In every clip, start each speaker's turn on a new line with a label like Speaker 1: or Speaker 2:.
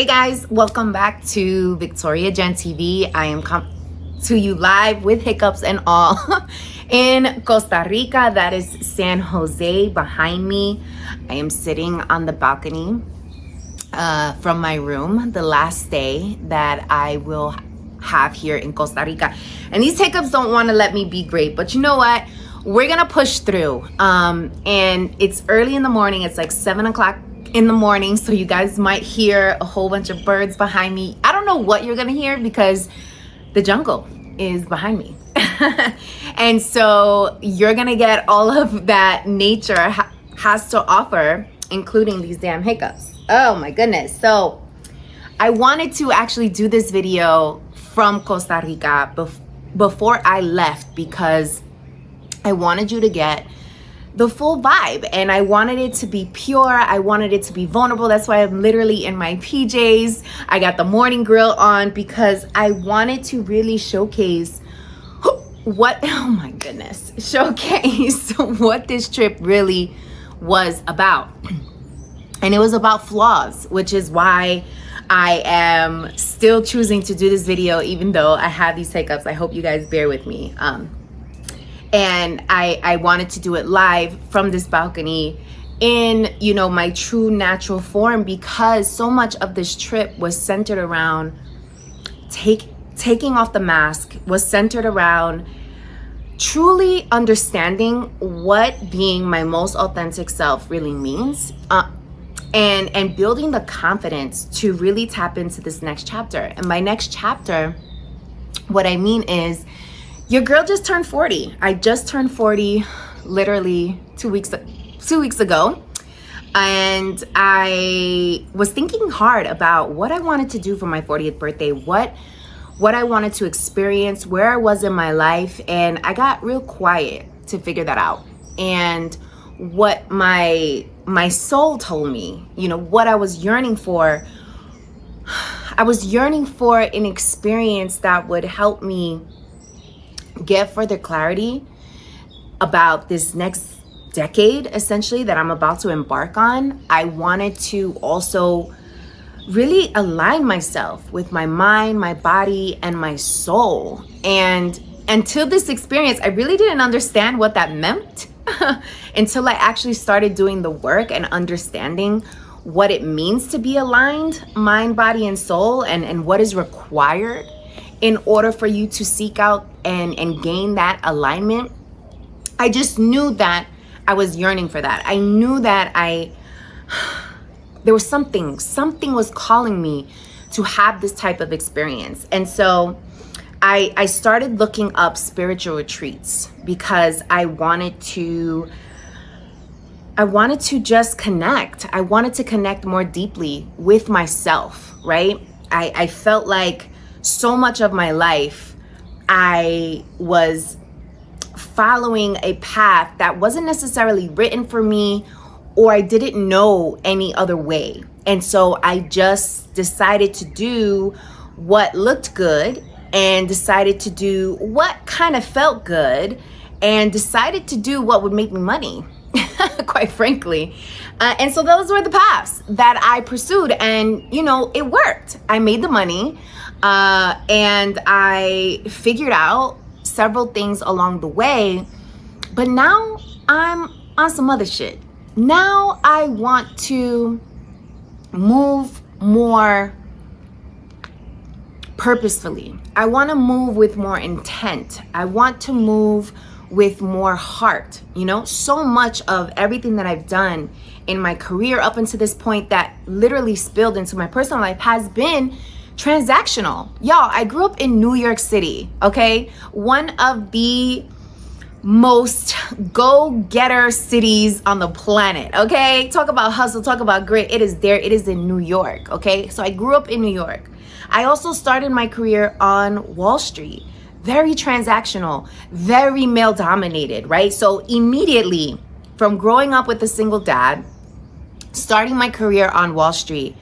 Speaker 1: Hey guys, welcome back to Victoria Jen TV. I am to you live with hiccups and all in Costa Rica. That is San Jose behind me. I am sitting on the balcony from my room, the last day that I will have here in Costa Rica. And these hiccups don't want to let me be great, but you know what? We're gonna push through. And it's early in the morning. It's like 7 o'clock in the morning, so you guys might hear a whole bunch of birds behind me. I don't know what you're gonna hear because the jungle is behind me. And so you're gonna get all of that nature has to offer, including these damn hiccups. Oh my goodness. So I wanted to actually do this video from Costa Rica before I left because I wanted you to get the full vibe, and I wanted it to be pure. I wanted it to be vulnerable. That's why I'm literally in my PJs. I got the morning grill on because I wanted to really showcase what this trip really was about. And it was about flaws, which is why I am still choosing to do this video even though I have these hiccups. I hope you guys bear with me. And I wanted to do it live from this balcony in, my true natural form, because so much of this trip was centered around taking off the mask, was centered around truly understanding what being my most authentic self really means, and building the confidence to really tap into this next chapter. And by next chapter, what I mean is, your girl just turned 40. I just turned 40 literally 2 weeks ago. And I was thinking hard about what I wanted to do for my 40th birthday, what I wanted to experience, where I was in my life. And I got real quiet to figure that out. And what my soul told me, what I was yearning for, I was yearning for an experience that would help me get further clarity about this next decade, essentially, that I'm about to embark on. I wanted to also really align myself with my mind, my body, and my soul. And until this experience, I really didn't understand what that meant until I actually started doing the work and understanding what it means to be aligned, mind, body, and soul, and what is required in order for you to seek out and gain that alignment. I just knew that I was yearning for that. I knew that there was something was calling me to have this type of experience. And so I started looking up spiritual retreats because I wanted to just connect. I wanted to connect more deeply with myself, right? I felt like so much of my life, I was following a path that wasn't necessarily written for me, or I didn't know any other way. And so I just decided to do what looked good, and decided to do what kind of felt good, and decided to do what would make me money, quite frankly. And so those were the paths that I pursued, and it worked. I made the money. And I figured out several things along the way, but now I'm on some other shit. Now I want to move more purposefully. I want to move with more intent. I want to move with more heart. So much of everything that I've done in my career up until this point that literally spilled into my personal life has been transactional. Y'all, I grew up in New York City, okay? One of the most go-getter cities on the planet, okay? Talk about hustle, talk about grit. It is there. It is in New York, okay? So I grew up in New York. I also started my career on Wall Street. Very transactional, very male-dominated, right? So immediately from growing up with a single dad, starting my career on Wall Street,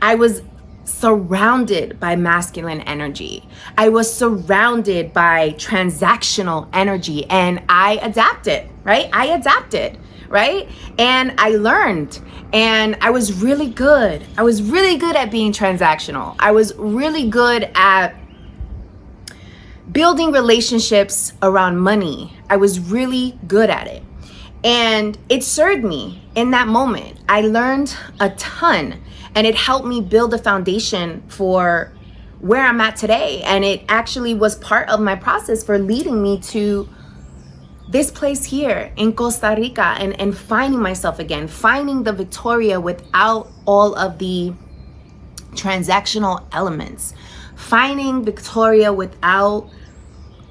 Speaker 1: I was surrounded by masculine energy. I was surrounded by transactional energy, and I adapted, right? right? And I learned, and I was really good. I was really good at being transactional. I was really good at building relationships around money. I was really good at it. And it served me in that moment. I learned a ton, and it helped me build a foundation for where I'm at today. And it actually was part of my process for leading me to this place here in Costa Rica, and finding myself again, finding the Victoria without all of the transactional elements, finding Victoria without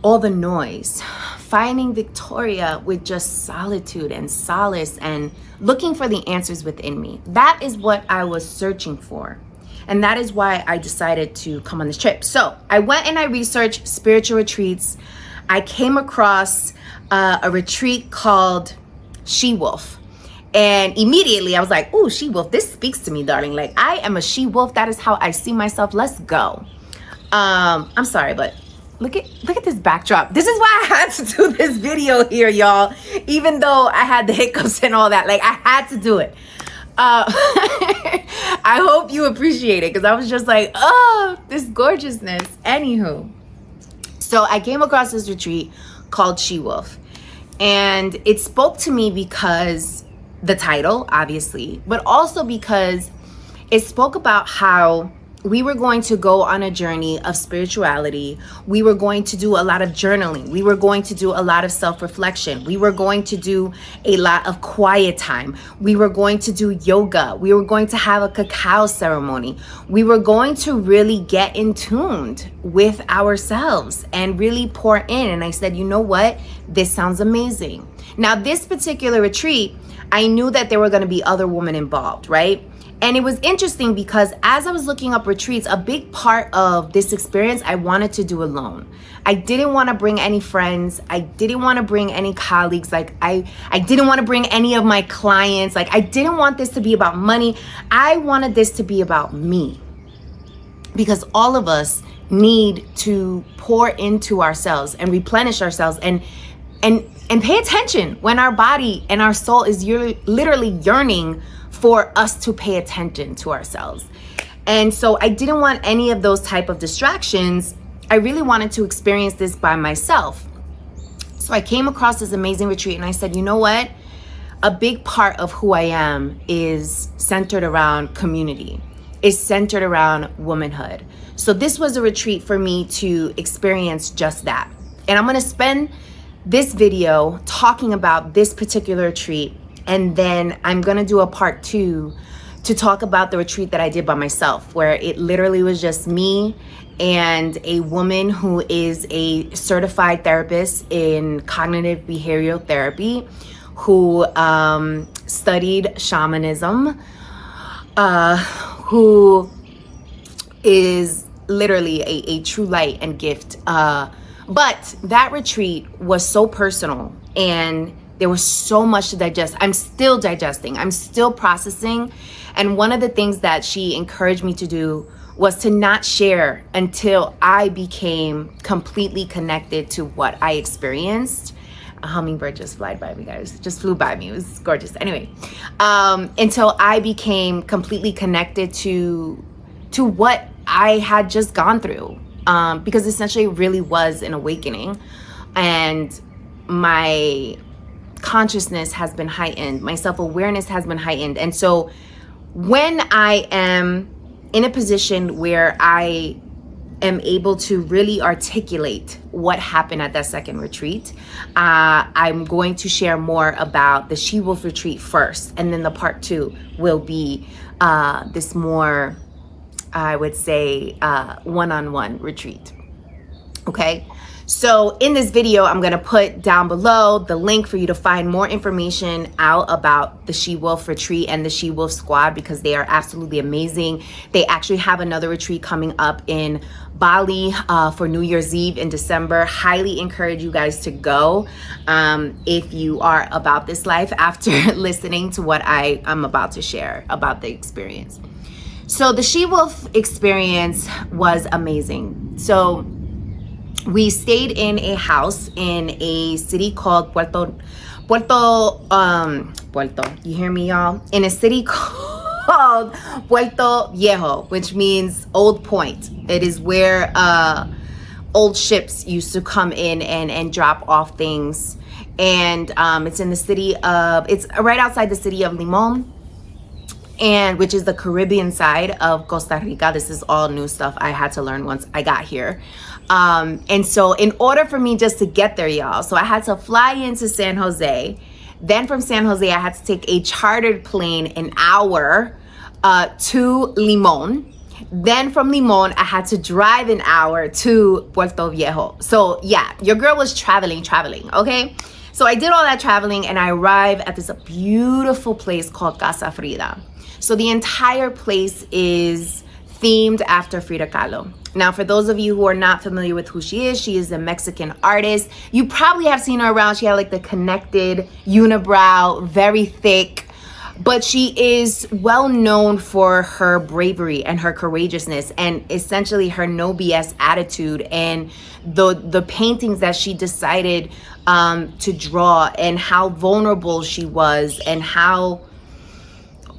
Speaker 1: all the noise, finding Victoria with just solitude and solace and looking for the answers within me. That is what I was searching for. And that is why I decided to come on this trip. So I went and I researched spiritual retreats. I came across a retreat called She-Wolf. And immediately I was like, ooh, She-Wolf, this speaks to me, darling. Like, I am a She-Wolf. That is how I see myself. Let's go. I'm sorry, but look at this backdrop. This is why I had to do this video here, y'all. Even though I had the hiccups and all that, like, I had to do it. I hope you appreciate it, because I was just like, oh, this gorgeousness. Anywho, so I came across this retreat called She-Wolf, and it spoke to me because the title, obviously, but also because it spoke about how we were going to go on a journey of spirituality. We were going to do a lot of journaling. We were going to do a lot of self-reflection. We were going to do a lot of quiet time. We were going to do yoga. We were going to have a cacao ceremony. We were going to really get in tuned with ourselves and really pour in. And I said, you know what? This sounds amazing. Now, this particular retreat, I knew that there were going to be other women involved, right? And it was interesting because as I was looking up retreats, a big part of this experience I wanted to do alone. I didn't want to bring any friends. I didn't want to bring any colleagues. Like I didn't want to bring any of my clients. Like I didn't want this to be about money. I wanted this to be about me. Because all of us need to pour into ourselves and replenish ourselves and pay attention when our body and our soul is literally yearning for us to pay attention to ourselves. And so I didn't want any of those type of distractions. I really wanted to experience this by myself. So I came across this amazing retreat and I said, you know what? A big part of who I am is centered around community, is centered around womanhood. So this was a retreat for me to experience just that. And I'm gonna spend this video talking about this particular retreat, and then I'm gonna do a part 2 to talk about the retreat that I did by myself, where it literally was just me and a woman who is a certified therapist in cognitive behavioral therapy, who studied shamanism, who is literally a true light and gift. But that retreat was so personal, and there was so much to digest. I'm still digesting. I'm still processing. And one of the things that she encouraged me to do was to not share until I became completely connected to what I experienced. A hummingbird just flew by me, guys. Just flew by me. It was gorgeous. Anyway, until I became completely connected to what I had just gone through. Because essentially it really was an awakening, and my consciousness has been heightened, my self-awareness has been heightened. And so when I am in a position where I am able to really articulate what happened at that second retreat, I'm going to share more about the She-Wolf retreat first, and then the part 2 will be this more, I would say, one-on-one retreat. Okay, so in this video, I'm gonna put down below the link for you to find more information out about the She-Wolf retreat and the She-Wolf squad, because they are absolutely amazing. They actually have another retreat coming up in Bali for New Year's Eve in December. Highly encourage you guys to go if you are about this life after listening to what I am about to share about the experience. So the She-Wolf experience was amazing. So we stayed in a house in a city called Puerto, you hear me, y'all? In a city called Puerto Viejo, which means Old Point. It is where old ships used to come in and drop off things. And it's in the city of, it's right outside the city of Limon, and which is the Caribbean side of Costa Rica. This is all new stuff I had to learn once I got here. And so in order for me just to get there, y'all, so I had to fly into San Jose. Then from San Jose, I had to take a chartered plane an hour to Limon. Then from Limon, I had to drive an hour to Puerto Viejo. So yeah, your girl was traveling, okay? So I did all that traveling and I arrived at this beautiful place called Casa Frida. So the entire place is themed after Frida Kahlo. Now, for those of you who are not familiar with who she is a Mexican artist. You probably have seen her around. She had like the connected unibrow, very thick, but she is well known for her bravery and her courageousness and essentially her no BS attitude and the paintings that she decided to draw and how vulnerable she was and how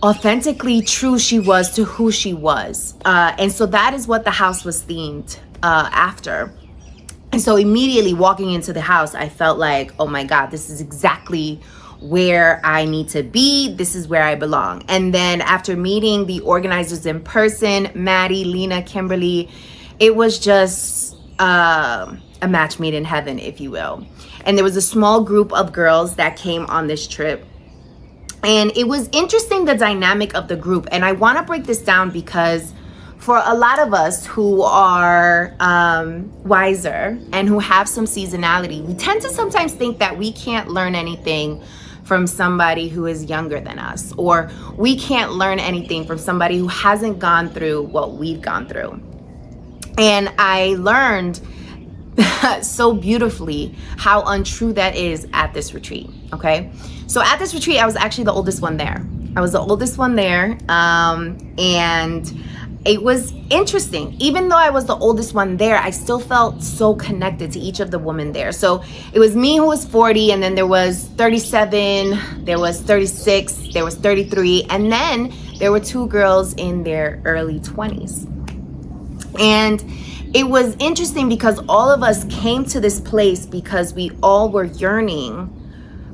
Speaker 1: authentically true she was to who she was. And so that is what the house was themed after. And so immediately walking into the house, I felt like, oh my God, this is exactly where I need to be. This is where I belong. And then after meeting the organizers in person, Maddie, Lena, Kimberly, it was just a match made in heaven, if you will. And there was a small group of girls that came on this trip. And it was interesting, the dynamic of the group. And I want to break this down because for a lot of us who are wiser and who have some seasonality, we tend to sometimes think that we can't learn anything from somebody who is younger than us, or we can't learn anything from somebody who hasn't gone through what we've gone through. And I learned so beautifully how untrue that is at this retreat, okay? So at this retreat, I was actually the oldest one there. And it was interesting. Even though I was the oldest one there, I still felt so connected to each of the women there. So it was me who was 40, and then there was 37, there was 36, there was 33, and then there were two girls in their early 20s. And it was interesting because all of us came to this place because we all were yearning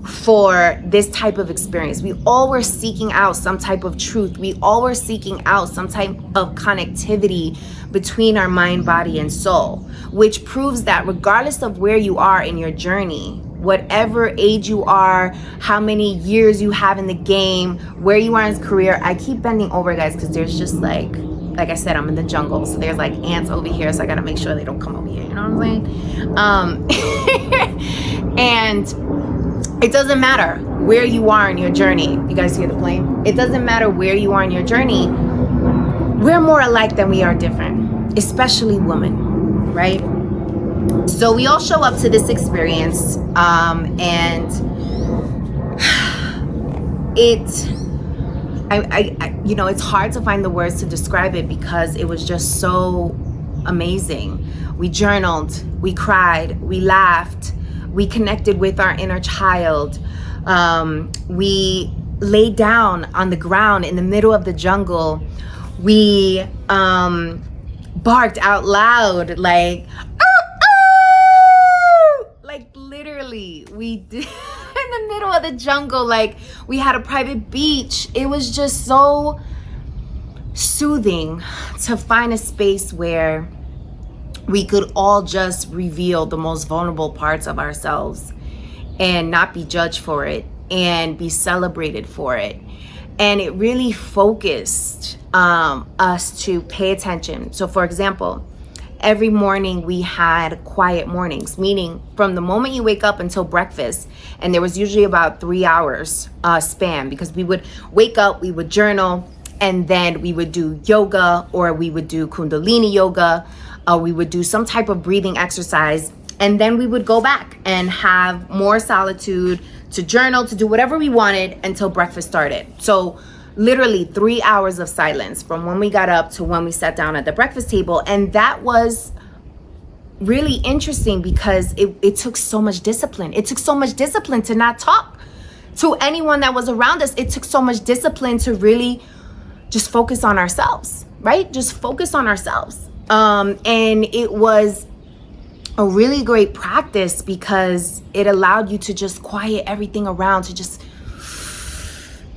Speaker 1: for this type of experience. We all were seeking out some type of truth. We all were seeking out some type of connectivity between our mind, body, and soul, which proves that regardless of where you are in your journey, whatever age you are, how many years you have in the game, where you are in your career, I keep bending over, guys, because there's just like I said, I'm in the jungle, so there's like ants over here, so I gotta make sure they don't come over here, you know what I'm saying? And it doesn't matter where you are in your journey. You guys hear the plane? It doesn't matter where you are in your journey. We're more alike than we are different, especially women, right? So we all show up to this experience, and it's hard to find the words to describe it because it was just so amazing. We journaled, we cried, we laughed, we connected with our inner child. We laid down on the ground in the middle of the jungle. We barked out loud, like literally. We did in the middle of the jungle, like we had a private beach. It was just so soothing to find a space where we could all just reveal the most vulnerable parts of ourselves and not be judged for it and be celebrated for it. And it really focused us to pay attention. So for example, every morning we had quiet mornings, meaning from the moment you wake up until breakfast, and there was usually about 3 hours span, because we would wake up, we would journal, and then we would do yoga, or we would do Kundalini yoga, we would do some type of breathing exercise, and then we would go back and have more solitude, to journal, to do whatever we wanted until breakfast started. So literally 3 hours of silence from when we got up to when we sat down at the breakfast table. And that was really interesting because it took so much discipline. It took so much discipline to not talk to anyone that was around us. It took so much discipline to really just focus on ourselves, right? Just focus on ourselves. And it was a really great practice because it allowed you to just quiet everything around, to just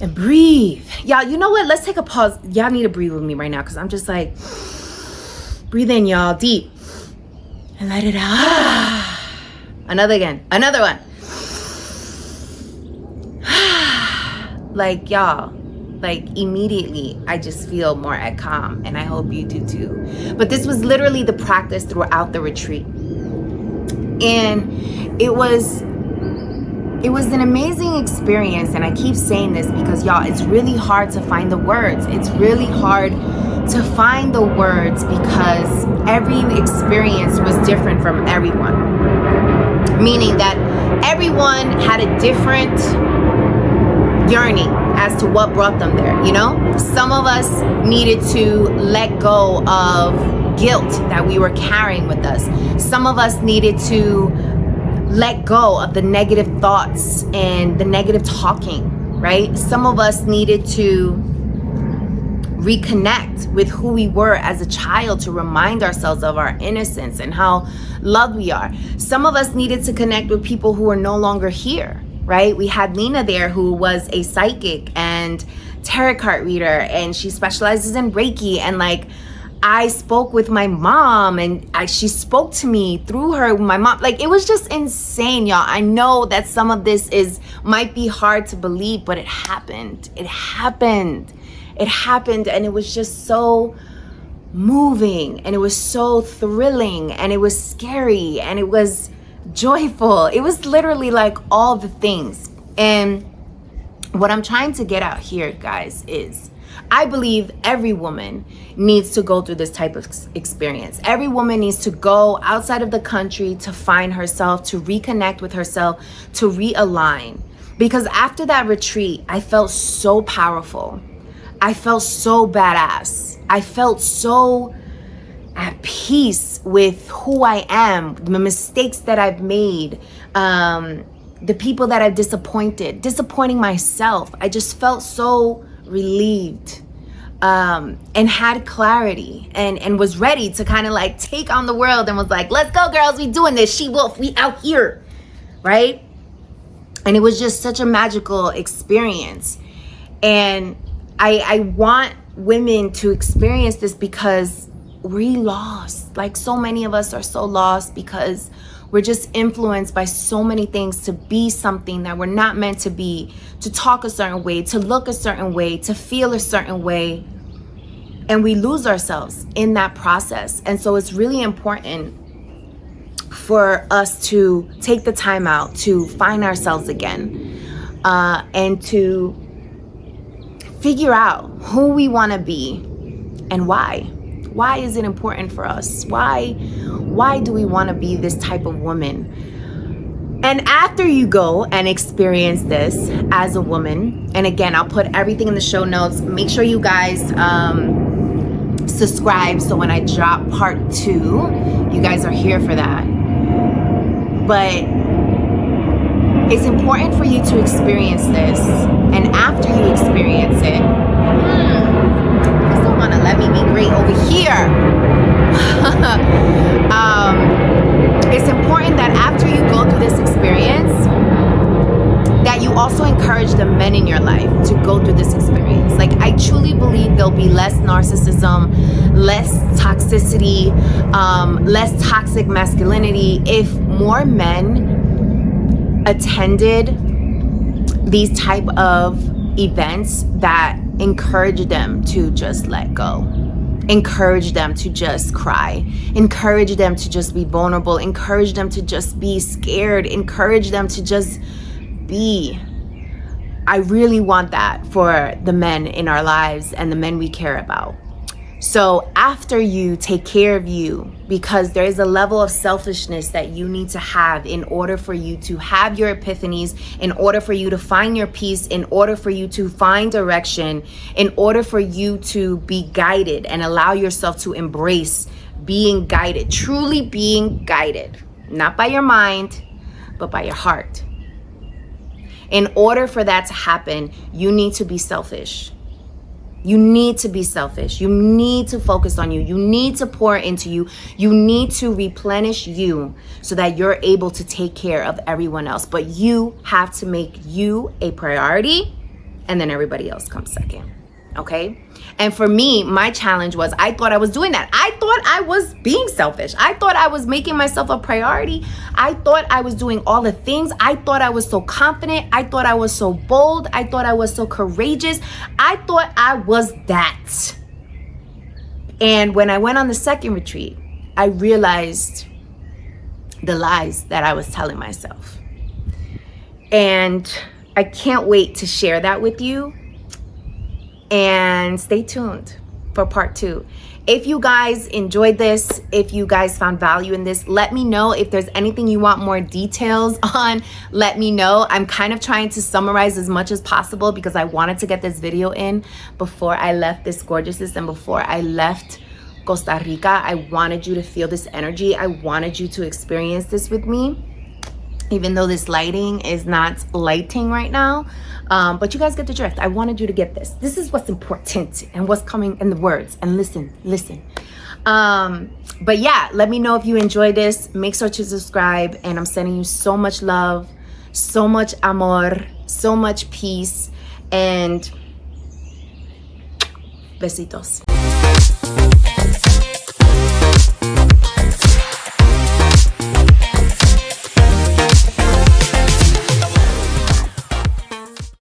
Speaker 1: and breathe. Y'all, you know what? Let's take a pause. Y'all need to breathe with me right now because I'm just like, breathe in, y'all, deep. And let it out. Another one. Like, y'all, like immediately I just feel more at calm, and I hope you do too. But this was literally the practice throughout the retreat. And it was an amazing experience. And I keep saying this because, y'all, it's really hard to find the words. It's really hard to find the words because every experience was different from everyone. Meaning that everyone had a different yearning as to what brought them there, you know? Some of us needed to let go of guilt that we were carrying with us. Some of us needed to let go of the negative thoughts and the negative talking, right? Some of us needed to reconnect with who we were as a child to remind ourselves of our innocence and how loved we are. Some of us needed to connect with people who are no longer here, right? We had Nina there, who was a psychic and tarot card reader, and she specializes in Reiki. And like, I spoke with my mom, and she spoke to me through her, my mom. Like, it was just insane, y'all. I know that some of this might be hard to believe, but it happened. It happened, and it was just so moving, and it was so thrilling, and it was scary, and it was joyful. It was literally like all the things. And what I'm trying to get out here, guys, is I believe every woman needs to go through this type of experience. Every woman needs to go outside of the country to find herself, to reconnect with herself, to realign. Because after that retreat, I felt so powerful. I felt so badass. I felt so at peace with who I am, the mistakes that I've made, the people that I've disappointing myself. I just felt so relieved, and had clarity, and was ready to kind of like take on the world, and was like, let's go, girls, we doing this, she wolf, we out here, right? And it was just such a magical experience. And I want women to experience this because we're lost. Like, so many of us are so lost because we're just influenced by so many things to be something that we're not meant to be, to talk a certain way, to look a certain way, to feel a certain way. And we lose ourselves in that process. And so it's really important for us to take the time out to find ourselves again, and to figure out who we want to be and why. Why is it important for us? Why do we want to be this type of woman? And after you go and experience this as a woman, and again, I'll put everything in the show notes. Make sure you guys subscribe, so when I drop part 2, you guys are here for that. But it's important for you to experience this, and after you experience it, just don't want to let me be great over here. It's important that after you go through this experience, that you also encourage the men in your life to go through this experience. Like, I truly believe there'll be less narcissism, less toxicity, less toxic masculinity if more men attended these type of events that encourage them to just let go, encourage them to just cry, encourage them to just be vulnerable, encourage them to just be scared, encourage them to just be. I really want that for the men in our lives and the men we care about. So after you take care of you, because there is a level of selfishness that you need to have in order for you to have your epiphanies, in order for you to find your peace, in order for you to find direction, in order for you to be guided and allow yourself to embrace being guided, truly being guided, not by your mind, but by your heart. In order for that to happen, you need to be selfish. You need to be selfish. You need to focus on you. You need to pour into you. You need to replenish you so that you're able to take care of everyone else. But you have to make you a priority, and then everybody else comes second. Okay? And for me, my challenge was I thought I was doing that. I thought I was being selfish. I thought I was making myself a priority. I thought I was doing all the things. I thought I was so confident. I thought I was so bold. I thought I was so courageous. I thought I was that. And when I went on the second retreat, I realized the lies that I was telling myself. And I can't wait to share that with you. And stay tuned for part 2. If you guys enjoyed this, if you guys found value in this, let me know. If there's anything you want more details on, let me know. I'm kind of trying to summarize as much as possible because I wanted to get this video in before I left this gorgeousness and before I left Costa Rica. I wanted you to feel this energy. I wanted you to experience this with me, even though this lighting is not lighting right now. But you guys get the drift. I wanted you to get this. This is what's important and what's coming in the words. And listen. But yeah, let me know if you enjoyed this. Make sure to subscribe. And I'm sending you so much love, so much amor, so much peace. And besitos.